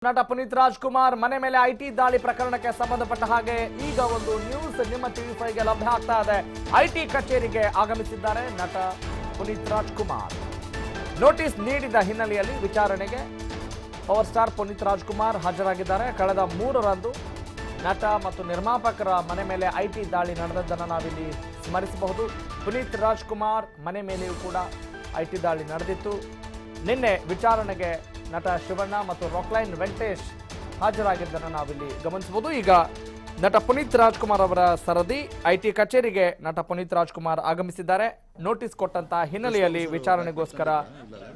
ನಟ ಪುನೀತ್ ರಾಜ್ಕುಮಾರ್ ಮನೆ ಮೇಲೆ ಐಟಿ ದಾಳಿ ಪ್ರಕರಣಕ್ಕೆ ಸಂಬಂಧಪಟ್ಟ ಹಾಗೆ ಈಗ ಒಂದು ನ್ಯೂಸ್ ನಿಮ್ಮ ಟಿವಿ5ಗೆ ಲಭ್ಯ ಆಗ್ತಾ ಇದೆ. ಐಟಿ ಕಚೇರಿಗೆ ಆಗಮಿಸಿದ್ದಾರೆ ನಟ ಪುನೀತ್ ರಾಜ್ಕುಮಾರ್. ನೋಟಿಸ್ ನೀಡಿದ ಹಿನ್ನೆಲೆಯಲ್ಲಿ ವಿಚಾರಣೆಗೆ ಪವರ್ ಸ್ಟಾರ್ ಪುನೀತ್ ರಾಜ್ಕುಮಾರ್ ಹಾಜರಾಗಿದ್ದಾರೆ. ಕಳೆದ 3ರಂದು ನಟ ಮತ್ತು ನಿರ್ಮಾಪಕರ ಮನೆ ಮೇಲೆ ಐಟಿ ದಾಳಿ ನಡೆದದ್ದನ್ನು ನಾವಿಲ್ಲಿ ಸ್ಮರಿಸಬಹುದು. ಪುನೀತ್ ರಾಜ್ಕುಮಾರ್ ಮನೆ ಮೇಲೆಯೂ ಕೂಡ ಐಟಿ ದಾಳಿ ನಡೆದಿತ್ತು. ನಿನ್ನೆ ವಿಚಾರಣೆಗೆ ನಟ ಶಿವಣ್ಣ ಮತ್ತು ರಾಕ್ಲೈನ್ ವೆಂಕಟೇಶ್ ಹಾಜರಾಗಿದ್ದನ್ನು ನಾವಿಲ್ಲಿ ಗಮನಿಸಬಹುದು. ಈಗ ನಟ ಪುನೀತ್ ರಾಜ್ಕುಮಾರ್ ಅವರ ಸರದಿ ಐಟಿ ಕಚೇರಿಗೆ ನಟ ಪುನೀತ್ ರಾಜ್ಕುಮಾರ್ ಆಗಮಿಸಿದ್ದಾರೆ. ನೋಟಿಸ್ ಕೊಟ್ಟಂತ ಹಿನ್ನೆಲೆಯಲ್ಲಿ ವಿಚಾರಣೆಗೋಸ್ಕರ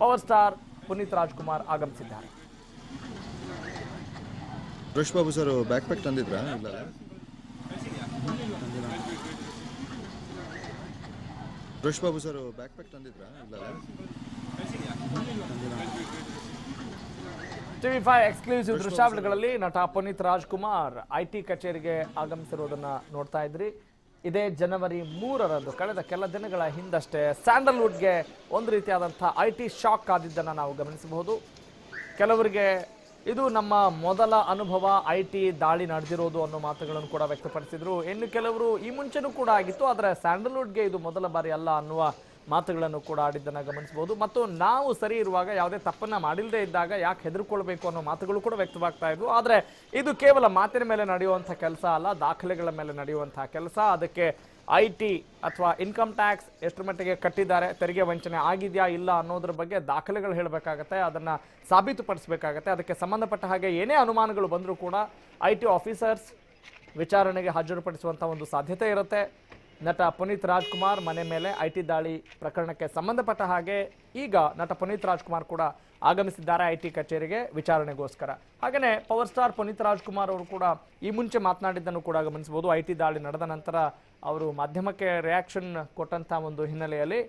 ಪವರ್ ಸ್ಟಾರ್ ಪುನೀತ್ ರಾಜ್ಕುಮಾರ್ ಆಗಮಿಸಿದ್ದಾರೆ. Suresh Babu sir back pack ತಂದಿದ್ರಾ? Suresh Babu sir back pack ತಂದಿದ್ರಾ? ಟಿವಿ5 ಎಕ್ಸ್ಕ್ಲೂಸಿವ್ ದೃಶ್ಯಾವಳಿಗಳಲ್ಲಿ ನಟ ಪುನೀತ್ ರಾಜ್ಕುಮಾರ್ ಐಟಿ ಕಚೇರಿಗೆ ಆಗಮಿಸಿರುವುದನ್ನ ನೋಡ್ತಾ ಇದ್ರಿ. ಇದೇ ಜನವರಿ 3ರಂದು ಕಳೆದ ಕೆಲ ದಿನಗಳ ಹಿಂದಷ್ಟೇ ಸ್ಯಾಂಡಲ್ವುಡ್ಗೆ ಒಂದು ರೀತಿಯಾದಂತಹ ಐಟಿ ಶಾಕ್ ಆದಿದ್ದನ್ನು ನಾವು ಗಮನಿಸಬಹುದು. ಕೆಲವರಿಗೆ ಇದು ನಮ್ಮ ಮೊದಲ ಅನುಭವ ಐಟಿ ದಾಳಿ ನಡೆದಿರೋದು ಅನ್ನೋ ಮಾತುಗಳನ್ನು ಕೂಡ ವ್ಯಕ್ತಪಡಿಸಿದ್ರು. ಇನ್ನು ಕೆಲವರು ಈ ಮುಂಚೆನೂ ಕೂಡ ಆಗಿತ್ತು, ಆದರೆ ಸ್ಯಾಂಡಲ್ವುಡ್ಗೆ ಇದು ಮೊದಲ ಬಾರಿ ಅಲ್ಲ ಅನ್ನುವ ಮಾತುಗಳನ್ನು ಕೂಡ ಆಡಿದ್ದನ್ನು ಗಮನಿಸಬಹುದು. ಮತ್ತು ನಾವು ಸರಿ ಇರುವಾಗ ಯಾವುದೇ ತಪ್ಪನ್ನ ಮಾಡಿಲ್ಲದೆ ಇದ್ದಾಗ ಯಾಕೆ ಹೆದರ್ಕೊಳ್ಬೇಕು ಅನ್ನೋ ಮಾತುಗಳು ಕೂಡ ವ್ಯಕ್ತವಾಗ್ತಾ ಇದ್ವು. ಆದರೆ ಇದು ಕೇವಲ ಮಾತಿನ ಮೇಲೆ ನಡೆಯುವಂಥ ಕೆಲಸ ಅಲ್ಲ, ದಾಖಲೆಗಳ ಮೇಲೆ ನಡೆಯುವಂತಹ ಕೆಲಸ. ಅದಕ್ಕೆ ಐಟಿ ಅಥವಾ ಇನ್ಕಮ್ ಟ್ಯಾಕ್ಸ್ ಎಷ್ಟರ ಮಟ್ಟಿಗೆ ಕಟ್ಟಿದ್ದಾರೆ, ತೆರಿಗೆ ವಂಚನೆ ಆಗಿದೆಯಾ ಇಲ್ಲ ಅನ್ನೋದ್ರ ಬಗ್ಗೆ ದಾಖಲೆಗಳು ಹೇಳಬೇಕಾಗತ್ತೆ, ಅದನ್ನು ಸಾಬೀತುಪಡಿಸಬೇಕಾಗತ್ತೆ. ಅದಕ್ಕೆ ಸಂಬಂಧಪಟ್ಟ ಹಾಗೆ ಏನೇ ಅನುಮಾನಗಳು ಬಂದರೂ ಕೂಡ ಐಟಿ ಆಫೀಸರ್ಸ್ ವಿಚಾರಣೆಗೆ ಹಾಜರುಪಡಿಸುವಂಥ ಒಂದು ಸಾಧ್ಯತೆ ಇರುತ್ತೆ. ನಟ ಪುನೀತ್ ರಾಜ್ಕುಮಾರ್ ಮನೆ ಮೇಲೆ ಐಟಿ ದಾಳಿ ಪ್ರಕರಣಕ್ಕೆ ಸಂಬಂಧಪಟ್ಟ ಹಾಗೆ ಈಗ ನಟ ಪುನೀತ್ ರಾಜ್ಕುಮಾರ್ ಕೂಡ ಆಗಮಿಸಿದ್ದಾರೆ ಐಟಿ ಕಚೇರಿಗೆ ವಿಚಾರಣೆಗೋಸ್ಕರ. ಹಾಗೆಯೇ ಪವರ್ ಸ್ಟಾರ್ ಪುನೀತ್ ರಾಜ್ಕುಮಾರ್ ಅವರು ಕೂಡ ಈ ಮುಂಚೆ ಮಾತನಾಡಿದ್ದನ್ನು ಕೂಡ ಗಮನಿಸಬಹುದು. ಐಟಿ ದಾಳಿ ನಡೆದ ನಂತರ ಅವರು ಮಾಧ್ಯಮಕ್ಕೆ ರಿಯಾಕ್ಷನ್ ಕೊಟ್ಟಂಥ ಒಂದು ಹಿನ್ನೆಲೆಯಲ್ಲಿ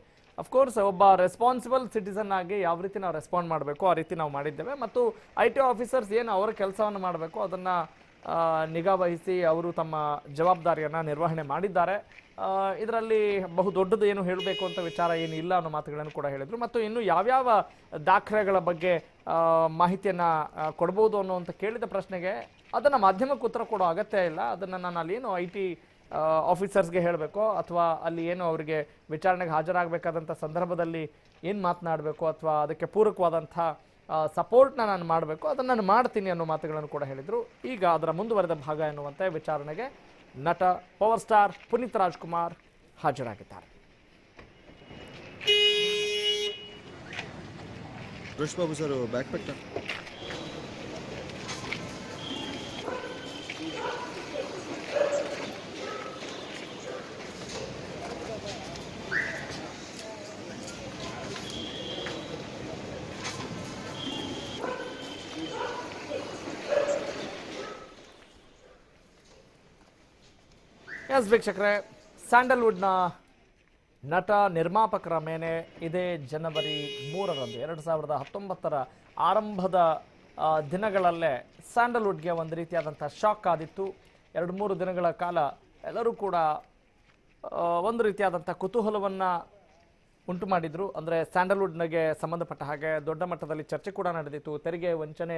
ಅಫ್ಕೋರ್ಸ್ ಒಬ್ಬ ರೆಸ್ಪಾನ್ಸಿಬಲ್ ಸಿಟಿಸನ್ ಆಗಿ ಯಾವ ರೀತಿ ನಾವು ರೆಸ್ಪಾಂಡ್ ಮಾಡಬೇಕು ಆ ರೀತಿ ನಾವು ಮಾಡಿದ್ದೇವೆ. ಮತ್ತು ಐಟಿ ಆಫೀಸರ್ಸ್ ಏನು ಅವರ ಕೆಲಸವನ್ನು ಮಾಡಬೇಕು ಅದನ್ನು ನಿಗಾ ವಹಿಸಿ ಅವರು ತಮ್ಮ ಜವಾಬ್ದಾರಿಯನ್ನು ನಿರ್ವಹಣೆ ಮಾಡಿದ್ದಾರೆ. ಇದರಲ್ಲಿ ಬಹು ದೊಡ್ಡದು ಏನು ಹೇಳಬೇಕು ಅಂತ ವಿಚಾರ ಏನು ಇಲ್ಲ ಅನ್ನೋ ಮಾತುಗಳನ್ನು ಕೂಡ ಹೇಳಿದರು. ಮತ್ತು ಇನ್ನು ಯಾವ್ಯಾವ ದಾಖಲೆಗಳ ಬಗ್ಗೆ ಮಾಹಿತಿಯನ್ನು ಕೊಡ್ಬೋದು ಅನ್ನೋಂಥ ಕೇಳಿದ ಪ್ರಶ್ನೆಗೆ ಅದನ್ನು ಮಾಧ್ಯಮಕ್ಕೆ ಉತ್ತರ ಕೊಡೋ ಅಗತ್ಯ ಇಲ್ಲ, ಅದನ್ನು ನಾನು ಅಲ್ಲೇನು ಐಟಿ ಆಫೀಸರ್ಸ್ಗೆ ಹೇಳಬೇಕು ಅಥವಾ ಅಲ್ಲಿ ಏನು ಅವರಿಗೆ ವಿಚಾರಣೆಗೆ ಹಾಜರಾಗಬೇಕಾದಂಥ ಸಂದರ್ಭದಲ್ಲಿ ಏನು ಮಾತನಾಡಬೇಕು ಅಥವಾ ಅದಕ್ಕೆ ಪೂರಕವಾದಂಥ ಸಪೋರ್ಟ್ನ ನಾನು ಮಾಡಬೇಕು, ಅದನ್ನು ನಾನು ಮಾಡ್ತೀನಿ ಅನ್ನೋ ಮಾತುಗಳನ್ನು ಕೂಡ ಹೇಳಿದರು. ಈಗ ಅದರ ಮುಂದುವರೆದ ಭಾಗ ಎನ್ನುವಂತೆ ವಿಚಾರಣೆಗೆ ನಟ ಪವರ್ ಸ್ಟಾರ್ ಪುನೀತ್ ರಾಜ್ಕುಮಾರ್ ಹಾಜರಾಗಿದ್ದಾರೆ. Suresh Babu sir back pack ಎಸ್ ವೀಕ್ಷಕರೇ, ಸ್ಯಾಂಡಲ್ವುಡ್ನ ನಟ ನಿರ್ಮಾಪಕರ ಮೇಲೆ ಇದೇ ಜನವರಿ 3ರಂದು 2019ರ ಆರಂಭದ ದಿನಗಳಲ್ಲೇ ಸ್ಯಾಂಡಲ್ವುಡ್ಗೆ ಒಂದು ರೀತಿಯಾದಂಥ ಶಾಕ್ ಆದಿತ್ತು. 2-3 ದಿನಗಳ ಕಾಲ ಎಲ್ಲರೂ ಕೂಡ ಒಂದು ರೀತಿಯಾದಂಥ ಕುತೂಹಲವನ್ನು ಉಂಟು ಮಾಡಿದರು. ಅಂದರೆ ಸ್ಯಾಂಡಲ್ವುಡ್ಗೆ ಸಂಬಂಧಪಟ್ಟ ಹಾಗೆ ದೊಡ್ಡ ಮಟ್ಟದಲ್ಲಿ ಚರ್ಚೆ ಕೂಡ ನಡೆದಿತ್ತು. ತೆರಿಗೆ ವಂಚನೆ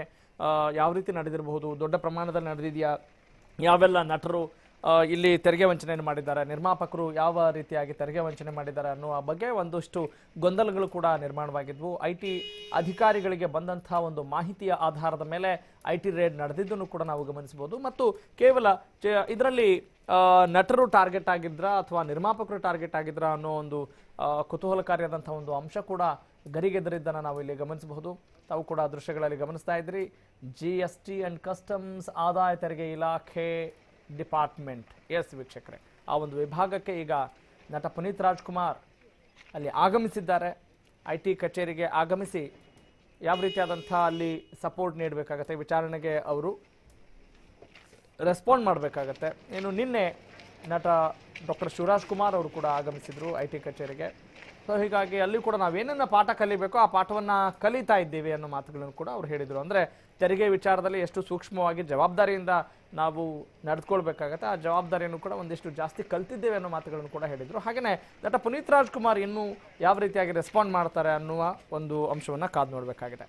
ಯಾವ ರೀತಿ ನಡೆದಿರಬಹುದು, ದೊಡ್ಡ ಪ್ರಮಾಣದಲ್ಲಿ ನಡೆದಿದೆಯಾ, ಯಾವೆಲ್ಲ ನಟರು ಇಲ್ಲಿ ತೆರಿಗೆ ವಂಚನೆಯನ್ನು ಮಾಡಿದ್ದಾರೆ, ನಿರ್ಮಾಪಕರು ಯಾವ ರೀತಿಯಾಗಿ ತೆರಿಗೆ ವಂಚನೆ ಮಾಡಿದ್ದಾರೆ ಅನ್ನುವ ಬಗ್ಗೆ ಒಂದಷ್ಟು ಗೊಂದಲಗಳು ಕೂಡ ನಿರ್ಮಾಣವಾಗಿದ್ವು. ಐಟಿ ಅಧಿಕಾರಿಗಳಿಗೆ ಬಂದಂಥ ಒಂದು ಮಾಹಿತಿಯ ಆಧಾರದ ಮೇಲೆ ಐಟಿ ರೇಡ್ ನಡೆದಿದ್ದನ್ನು ಕೂಡ ನಾವು ಗಮನಿಸಬಹುದು. ಮತ್ತು ಕೇವಲ ಇದರಲ್ಲಿ ನಟರು ಟಾರ್ಗೆಟ್ ಆಗಿದ್ರಾ ಅಥವಾ ನಿರ್ಮಾಪಕರು ಟಾರ್ಗೆಟ್ ಆಗಿದ್ರಾ ಅನ್ನೋ ಒಂದು ಕುತೂಹಲಕಾರಿಯಾದಂಥ ಒಂದು ಅಂಶ ಕೂಡ ಗರಿಗೆದರಿದ್ದನ್ನು ನಾವು ಇಲ್ಲಿ ಗಮನಿಸಬಹುದು. ತಾವು ಕೂಡ ದೃಶ್ಯಗಳಲ್ಲಿ ಗಮನಿಸ್ತಾ ಇದ್ರಿ. GST ಆ್ಯಂಡ್ ಕಸ್ಟಮ್ಸ್ ಆದಾಯ ತೆರಿಗೆ ಇಲಾಖೆ ಡಿಪಾರ್ಟ್ಮೆಂಟ್, ಎಸ್ ವೀಕ್ಷಕರೇ, ಆ ಒಂದು ವಿಭಾಗಕ್ಕೆ ಈಗ ನಟ ಪುನೀತ್ ರಾಜ್ಕುಮಾರ್ ಅಲ್ಲಿ ಆಗಮಿಸಿದ್ದಾರೆ. ಐಟಿ ಕಚೇರಿಗೆ ಆಗಮಿಸಿ ಯಾವ ರೀತಿಯಾದಂಥ ಅಲ್ಲಿ ಸಪೋರ್ಟ್ ನೀಡಬೇಕಾಗತ್ತೆ, ವಿಚಾರಣೆಗೆ ಅವರು ರೆಸ್ಪಾಂಡ್ ಮಾಡಬೇಕಾಗತ್ತೆ. ಇನ್ನು ನಿನ್ನೆ ನಟ ಡಾಕ್ಟರ್ ಶಿವರಾಜ್ ಕುಮಾರ್ ಅವರು ಕೂಡ ಆಗಮಿಸಿದರು ಐಟಿ ಕಚೇರಿಗೆ. ಸೊ ಹೀಗಾಗಿ ಅಲ್ಲಿ ಕೂಡ ನಾವೇನನ್ನ ಪಾಠ ಕಲಿಬೇಕೋ ಆ ಪಾಠವನ್ನು ಕಲಿತಾ ಇದ್ದೀವಿ ಅನ್ನೋ ಮಾತುಗಳನ್ನು ಕೂಡ ಅವರು ಹೇಳಿದರು. ಅಂದರೆ ತೆರಿಗೆ ವಿಚಾರದಲ್ಲಿ ಎಷ್ಟು ಸೂಕ್ಷ್ಮವಾಗಿ ಜವಾಬ್ದಾರಿಯಿಂದ ನಾವು ನಡೆದುಕೊಳ್ಬೇಕಾಗತ್ತೆ, ಆ ಜವಾಬ್ದಾರಿಯನ್ನು ಕೂಡ ಒಂದಿಷ್ಟು ಜಾಸ್ತಿ ಕಲ್ತಿದ್ದೇವೆ ಅನ್ನೋ ಮಾತುಗಳನ್ನು ಕೂಡ ಹೇಳಿದರು. ಹಾಗೆಯೇ ನಟ ಪುನೀತ್ ರಾಜ್ಕುಮಾರ್ ಇನ್ನೂ ಯಾವ ರೀತಿಯಾಗಿ ರೆಸ್ಪಾಂಡ್ ಮಾಡ್ತಾರೆ ಅನ್ನುವ ಒಂದು ಅಂಶವನ್ನು ಕಾದು ನೋಡಬೇಕಾಗಿದೆ.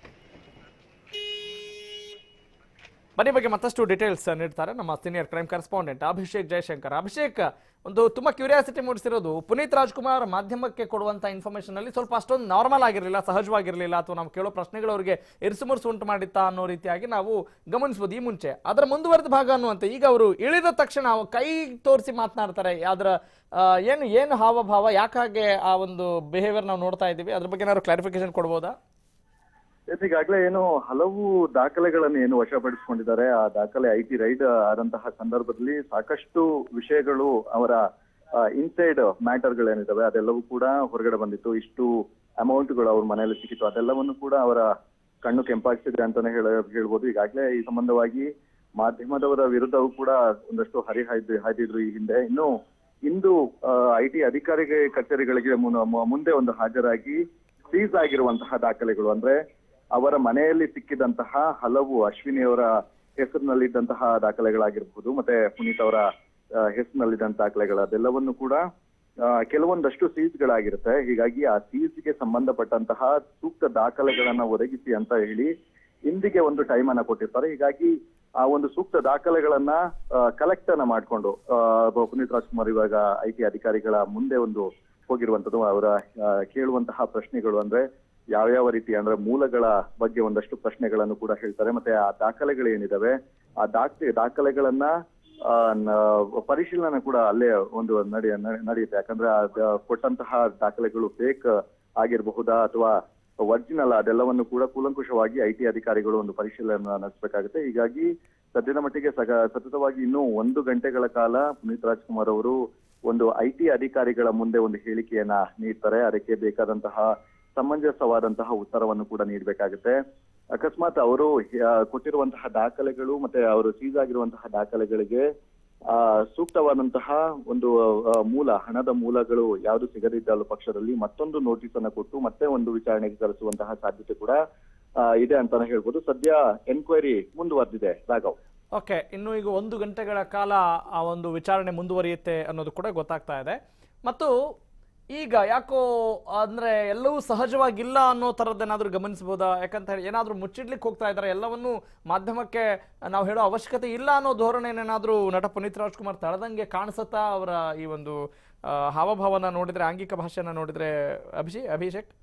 ಬನ್ನಿ ಬಗ್ಗೆ ಮತ್ತಷ್ಟು ಡೀಟೇಲ್ಸ್ ನೀಡ್ತಾರೆ ನಮ್ಮ senior crime correspondent Abhishek Jaishankar. Abhishek, ಒಂದು ತುಂಬಾ ಕ್ಯೂರಿಯಾಸಿಟಿ ಮೂಡಿಸಿರೋದು, ಪುನೀತ್ ರಾಜ್ಕುಮಾರ್ ಮಾಧ್ಯಮಕ್ಕೆ ಕೊಡುವಂತ ಇನ್ಫಾರ್ಮೇಶನ್ ಅಲ್ಲಿ ಸ್ವಲ್ಪ ಅಷ್ಟೊಂದು ನಾರ್ಮಲ್ ಆಗಿರಲಿಲ್ಲ, ಸಹಜವಾಗಿರಲಿಲ್ಲ, ಅಥವಾ ನಾವು ಕೇಳೋ ಪ್ರಶ್ನೆಗಳು ಅವರಿಗೆ ಇರಿಸುಮುರುಸು ಉಂಟು ಮಾಡಿತ್ತಾ ಅನ್ನೋ ರೀತಿಯಾಗಿ ನಾವು ಗಮನಿಸಬಹುದು ಈ ಮುಂಚೆ. ಅದರ ಮುಂದುವರೆದ ಭಾಗ ಅನ್ನುವಂತೆ ಈಗ ಅವರು ಇಳಿದ ತಕ್ಷಣ ಕೈ ತೋರಿಸಿ ಮಾತನಾಡ್ತಾರೆ. ಅದರ ಏನು ಹಾವಭಾವ, ಯಾಕಾಗೆ ಆ ಒಂದು ಬಿಹೇವಿಯರ್ ನಾವು ನೋಡ್ತಾ ಇದ್ದೀವಿ, ಅದ್ರ ಬಗ್ಗೆ ಏನಾದ್ರು ಕ್ಲಾರಿಫಿಕೇಶನ್ ಕೊಡ್ಬೋದಾ? ಈಗಾಗಲೇ ಏನು ಹಲವು ದಾಖಲೆಗಳನ್ನು ಏನು ವಶಪಡಿಸಿಕೊಂಡಿದ್ದಾರೆ. ಆ ದಾಖಲೆ IT ರೈಡ್ ಆದಂತಹ ಸಂದರ್ಭದಲ್ಲಿ ಸಾಕಷ್ಟು ವಿಷಯಗಳು, ಅವರ ಇನ್ಸೈಡ್ ಮ್ಯಾಟರ್ಗಳೇನಿದಾವೆ ಅದೆಲ್ಲವೂ ಕೂಡ ಹೊರಗಡೆ ಬಂದಿತ್ತು. ಇಷ್ಟು ಅಮೌಂಟ್ಗಳು ಅವ್ರ ಮನೆಯಲ್ಲಿ ಸಿಕ್ಕಿತ್ತು, ಅದೆಲ್ಲವನ್ನು ಕೂಡ ಅವರ ಕಣ್ಣು ಕೆಂಪಾಗಿಸಿದೆ ಅಂತಾನೆ ಹೇಳ್ಬೋದು. ಈಗಾಗಲೇ ಈ ಸಂಬಂಧವಾಗಿ ಮಾಧ್ಯಮದವರ ವಿರುದ್ಧವೂ ಕೂಡ ಒಂದಷ್ಟು ಹಾಯ್ದಿದ್ರು ಈ ಹಿಂದೆ. ಇಂದು IT ಅಧಿಕಾರಿ ಕಚೇರಿಗಳಿಗೆ ಮುಂದೆ ಒಂದು ಹಾಜರಾಗಿ ಸೀಸ್ ಆಗಿರುವಂತಹ ದಾಖಲೆಗಳು, ಅಂದ್ರೆ ಅವರ ಮನೆಯಲ್ಲಿ ಸಿಕ್ಕಿದಂತಹ ಹಲವು ಅಶ್ವಿನಿ ಅವರ ಹೆಸರಿನಲ್ಲಿದ್ದಂತಹ ದಾಖಲೆಗಳಾಗಿರ್ಬಹುದು, ಮತ್ತೆ ಪುನೀತ್ ಅವರ ಹೆಸರಿನಲ್ಲಿದ್ದಂತಹ ದಾಖಲೆಗಳು, ಅದೆಲ್ಲವನ್ನು ಕೂಡ ಕೆಲವೊಂದಷ್ಟು ಸೀಸ್ಗಳಾಗಿರುತ್ತೆ. ಹೀಗಾಗಿ ಆ ಸೀಸ್ಗೆ ಸಂಬಂಧಪಟ್ಟಂತಹ ಸೂಕ್ತ ದಾಖಲೆಗಳನ್ನ ಒದಗಿಸಿ ಅಂತ ಹೇಳಿ ಇಂದಿಗೆ ಒಂದು ಟೈಮ್ ಅನ್ನ ಕೊಟ್ಟಿರ್ತಾರೆ. ಹೀಗಾಗಿ ಆ ಒಂದು ಸೂಕ್ತ ದಾಖಲೆಗಳನ್ನ ಕಲೆಕ್ಟ್ ಅನ್ನ ಮಾಡ್ಕೊಂಡು ಪುನೀತ್ ರಾಜ್ಕುಮಾರ್ ಇವಾಗ IT ಅಧಿಕಾರಿಗಳ ಮುಂದೆ ಒಂದು ಹೋಗಿರುವಂತದ್ದು. ಅವರ ಕೇಳುವಂತಹ ಪ್ರಶ್ನೆಗಳು ಅಂದ್ರೆ ಯಾವ ರೀತಿ ಅಂದ್ರೆ ಮೂಲಗಳ ಬಗ್ಗೆ ಒಂದಷ್ಟು ಪ್ರಶ್ನೆಗಳನ್ನು ಕೂಡ ಹೇಳ್ತಾರೆ. ಮತ್ತೆ ಆ ದಾಖಲೆಗಳೇನಿದಾವೆ ಆ ದಾಖಲೆಗಳನ್ನ ಪರಿಶೀಲನೆ ಕೂಡ ಅಲ್ಲೇ ಒಂದು ನಡೆಯುತ್ತೆ. ಯಾಕಂದ್ರೆ ಕೊಟ್ಟಂತಹ ದಾಖಲೆಗಳು ಫೇಕ್ ಆಗಿರಬಹುದಾ ಅಥವಾ ಒರಿಜಿನಲ್, ಅದೆಲ್ಲವನ್ನು ಕೂಡ ಕೂಲಂಕುಷವಾಗಿ IT ಅಧಿಕಾರಿಗಳು ಒಂದು ಪರಿಶೀಲನೆ ನಡೆಸಬೇಕಾಗುತ್ತೆ. ಹೀಗಾಗಿ ಸದ್ಯದ ಮಟ್ಟಿಗೆ ಸತತವಾಗಿ ಇನ್ನೂ 1 ಗಂಟೆಗಳ ಕಾಲ ಪುನೀತ್ ರಾಜ್ಕುಮಾರ್ ಅವರು ಒಂದು IT ಅಧಿಕಾರಿಗಳ ಮುಂದೆ ಒಂದು ಹೇಳಿಕೆಯನ್ನ ನೀಡ್ತಾರೆ. ಅದಕ್ಕೆ ಬೇಕಾದಂತಹ ಸಮಂಜಸವಾದಂತಹ ಉತ್ತರವನ್ನು ಕೂಡ ನೀಡಬೇಕಾಗುತ್ತೆ. ಅಕಸ್ಮಾತ್ ಅವರು ಕೊಟ್ಟಿರುವಂತಹ ದಾಖಲೆಗಳು ಮತ್ತೆ ಅವರು ಸೀಸ್ ಆಗಿರುವಂತಹ ದಾಖಲೆಗಳಿಗೆ ಸೂಕ್ತವಾದಂತಹ ಒಂದು ಹಣದ ಮೂಲಗಳು ಯಾವುದು ಸಿಗದಿದ್ದ ಪಕ್ಷದಲ್ಲಿ ಮತ್ತೊಂದು ನೋಟಿಸ್ ಅನ್ನ ಕೊಟ್ಟು ಮತ್ತೆ ಒಂದು ವಿಚಾರಣೆಗೆ ಕರೆಸುವಂತಹ ಸಾಧ್ಯತೆ ಕೂಡ ಇದೆ ಅಂತಾನೆ ಹೇಳ್ಬೋದು. ಸದ್ಯ ಎನ್ಕ್ವೈರಿ ಮುಂದುವರೆದಿದೆ ರಾಘವ್. ಓಕೆ, ಇನ್ನು ಈಗ 1 ಗಂಟೆಗಳ ಕಾಲ ಆ ಒಂದು ವಿಚಾರಣೆ ಮುಂದುವರಿಯುತ್ತೆ ಅನ್ನೋದು ಕೂಡ ಗೊತ್ತಾಗ್ತಾ ಇದೆ. ಮತ್ತು ಈಗ ಯಾಕೋ ಅಂದ್ರೆ ಎಲ್ಲವೂ ಸಹಜವಾಗಿಲ್ಲ ಅನ್ನೋ ಥರದ್ದೇನಾದ್ರೂ ಗಮನಿಸಬಹುದಾ? ಯಾಕಂತ ಹೇಳಿ ಏನಾದರೂ ಮುಚ್ಚಿಡ್ಲಿಕ್ಕೆ ಹೋಗ್ತಾ ಇದ್ದಾರೆ, ಎಲ್ಲವನ್ನೂ ಮಾಧ್ಯಮಕ್ಕೆ ನಾವು ಹೇಳೋ ಅವಶ್ಯಕತೆ ಇಲ್ಲ ಅನ್ನೋ ಧೋರಣೆನೇನಾದ್ರೂ ನಟ ಪುನೀತ್ ರಾಜ್ಕುಮಾರ್ ತಳದಂಗೆ ಕಾಣಿಸುತ್ತಾ ಅವರ ಈ ಒಂದು ಹಾವಭಾವನ ನೋಡಿದ್ರೆ, ಆಂಗಿಕ ಭಾಷೆನ ನೋಡಿದ್ರೆ ಅಭಿಷೇಕ್?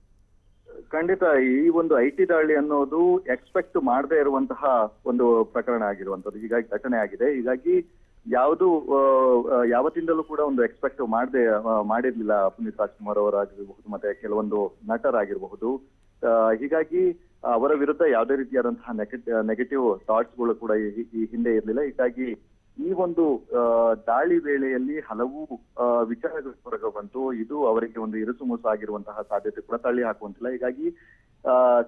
ಖಂಡಿತ ಈ ಒಂದು IT ದಾಳಿ ಅನ್ನೋದು ಎಕ್ಸ್ಪೆಕ್ಟ್ ಮಾಡದೇ ಇರುವಂತಹ ಒಂದು ಪ್ರಕರಣ ಆಗಿರುವಂತದ್ದು, ಹೀಗಾಗಿ ಘಟನೆ ಆಗಿದೆ. ಹೀಗಾಗಿ ಯಾವತ್ತಿಂದಲೂ ಕೂಡ ಒಂದು ಎಕ್ಸ್ಪೆಕ್ಟ್ ಮಾಡಿರ್ಲಿಲ್ಲ ಪುನೀತ್ ರಾಜ್ಕುಮಾರ್ ಅವರಾಗಿರಬಹುದು ಮತ್ತೆ ಕೆಲವೊಂದು ನಟರಾಗಿರಬಹುದು. ಹೀಗಾಗಿ ಅವರ ವಿರುದ್ಧ ಯಾವುದೇ ರೀತಿಯಾದಂತಹ ನೆಗೆಟಿವ್ ಥಾಟ್ಸ್ಗಳು ಕೂಡ ಈ ಹಿಂದೆ ಇರಲಿಲ್ಲ. ಹೀಗಾಗಿ ಈ ಒಂದು ದಾಳಿ ವೇಳೆಯಲ್ಲಿ ಹಲವು ವಿಚಾರಗಳು ಹೊರಗೆ ಬಂತು. ಇದು ಅವರಿಗೆ ಒಂದು ಇರುಸುಮುಸು ಆಗಿರುವಂತಹ ಸಾಧ್ಯತೆ ಕೂಡ ತಳ್ಳಿ ಹಾಕುವಂತಿಲ್ಲ. ಹೀಗಾಗಿ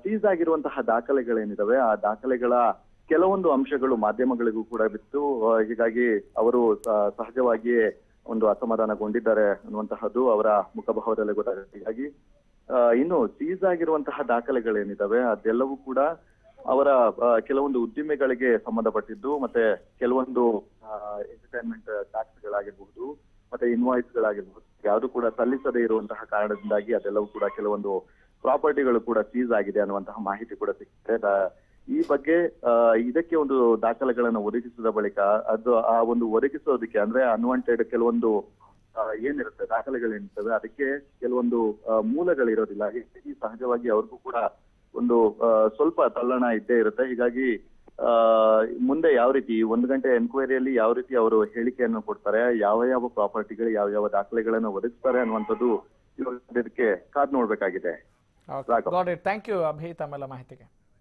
ಸೀಸ್ ಆಗಿರುವಂತಹ ದಾಖಲೆಗಳೇನಿದಾವೆ ಆ ದಾಖಲೆಗಳ ಕೆಲವೊಂದು ಅಂಶಗಳು ಮಾಧ್ಯಮಗಳಿಗೂ ಕೂಡ ಬಿತ್ತು. ಹೀಗಾಗಿ ಅವರು ಸಹಜವಾಗಿಯೇ ಒಂದು ಅಸಮಾಧಾನಗೊಂಡಿದ್ದಾರೆ ಅನ್ನುವಂತಹದ್ದು ಅವರ ಮುಖಭಾವದಲ್ಲೇ ಗೊತ್ತಾಗುತ್ತೆ. ಹೀಗಾಗಿ ಇನ್ನು ಸೀಸ್ ಆಗಿರುವಂತಹ ದಾಖಲೆಗಳೇನಿದಾವೆ ಅದೆಲ್ಲವೂ ಕೂಡ ಅವರ ಕೆಲವೊಂದು ಉದ್ದಿಮೆಗಳಿಗೆ ಸಂಬಂಧಪಟ್ಟಿದ್ದು, ಮತ್ತೆ ಕೆಲವೊಂದು ಎಂಟರ್ಟೈನ್ಮೆಂಟ್ ಟ್ಯಾಕ್ಸ್ಗಳಾಗಿರ್ಬಹುದು ಮತ್ತೆ ಇನ್ವಾಯ್ಸ್ಗಳಾಗಿರ್ಬಹುದು, ಯಾವುದು ಕೂಡ ಸಲ್ಲಿಸದೇ ಇರುವಂತಹ ಕಾರಣದಿಂದಾಗಿ ಅದೆಲ್ಲವೂ ಕೂಡ ಕೆಲವೊಂದು ಪ್ರಾಪರ್ಟಿಗಳು ಕೂಡ ಸೀಸ್ ಆಗಿದೆ ಅನ್ನುವಂತಹ ಮಾಹಿತಿ ಕೂಡ ಸಿಕ್ಕಿದೆ. ಈ ಬಗ್ಗೆ ಇದಕ್ಕೆ ಒಂದು ದಾಖಲೆಗಳನ್ನು ಒದಗಿಸಿದ ಬಳಿಕ ಆ ಒಂದು ಒದಗಿಸೋದಕ್ಕೆ ಅಂದ್ರೆ ಅನ್ವಾಂಟೆಡ್ ಕೆಲವೊಂದು ಏನಿರುತ್ತೆ ದಾಖಲೆಗಳೇನಿರ್ತವೆ ಅದಕ್ಕೆ ಕೆಲವೊಂದು ಮೂಲಗಳಿರೋದಿಲ್ಲ. ಈ ಸಹಜವಾಗಿ ಅವ್ರಿಗೂ ಕೂಡ ಒಂದು ಸ್ವಲ್ಪ ತಲ್ಲಣ ಇದ್ದೇ ಇರುತ್ತೆ. ಹೀಗಾಗಿ ಮುಂದೆ ಯಾವ ರೀತಿ 1 ಗಂಟೆ ಎನ್ಕ್ವೈರಿಯಲ್ಲಿ ಯಾವ ರೀತಿ ಅವರು ಹೇಳಿಕೆಯನ್ನು ಕೊಡ್ತಾರೆ, ಯಾವ ಪ್ರಾಪರ್ಟಿಗಳು ಯಾವ ದಾಖಲೆಗಳನ್ನು ಒದಗಿಸ್ತಾರೆ ಅನ್ನುವಂಥದ್ದು ಇದಕ್ಕೆ ಕಾದ್ ನೋಡ್ಬೇಕಾಗಿದೆ. ಥ್ಯಾಂಕ್ ಯು ಅಭಿ ತಮ್ಮೆಲ್ಲ ಮಾಹಿತಿಗೆ.